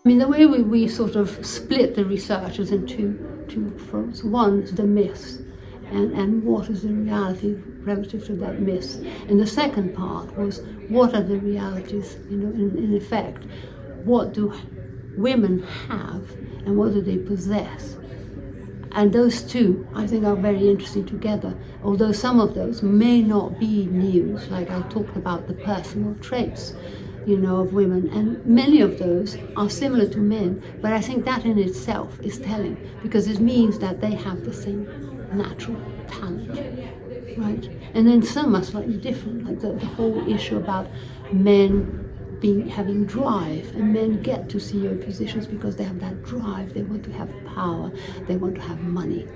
I mean, the way we sort of split the research is in two fronts. One is the myths, and what is the reality relative to that myth. And the second part was, what are the realities, in effect, what do women have and what do they possess? And those two, I think, are very interesting together, although some of those may not be news, like I talked about the personal traits, of women, and many of those are similar to men, but I think that in itself is telling, because it means that they have the same natural talent, right? And then some are slightly different, like the whole issue about men having drive, and men get to CEO positions because they have that drive. They want to have power, they want to have money.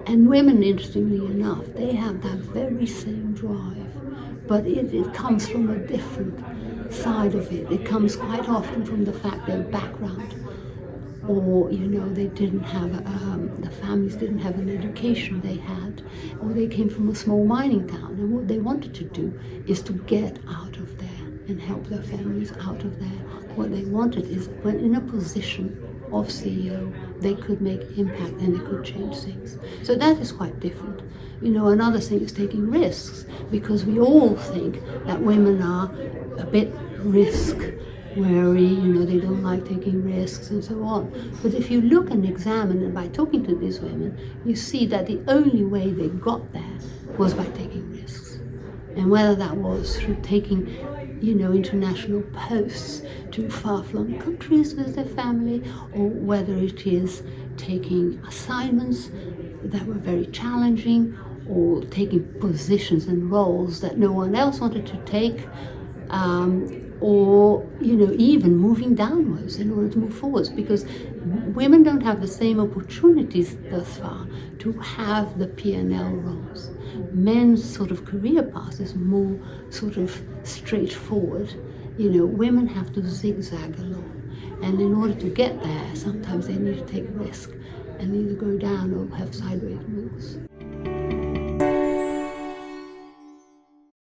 And women, interestingly enough, they have that very same drive, but it comes from a different side of it. It comes quite often from the fact their background, or they didn't have the families didn't have an education they had, or they came from a small mining town, and what they wanted to do is to get out of there and help their families out of there. What they wanted is, when in a position of CEO, they could make impact and they could change things. So that is quite different. Another thing is taking risks, because we all think that women are a bit risk wary, they don't like taking risks and so on. But if you look and examine, and by talking to these women, you see that the only way they got there was by taking risks. And whether that was through taking, international posts to far-flung countries with their family, or whether it is taking assignments that were very challenging, or taking positions and roles that no one else wanted to take, or even moving downwards in order to move forwards, because women don't have the same opportunities thus far to have the P&L roles. Men's sort of career path is more sort of straightforward. Women have to zigzag along, and in order to get there, sometimes they need to take risk and either go down or have sideways moves.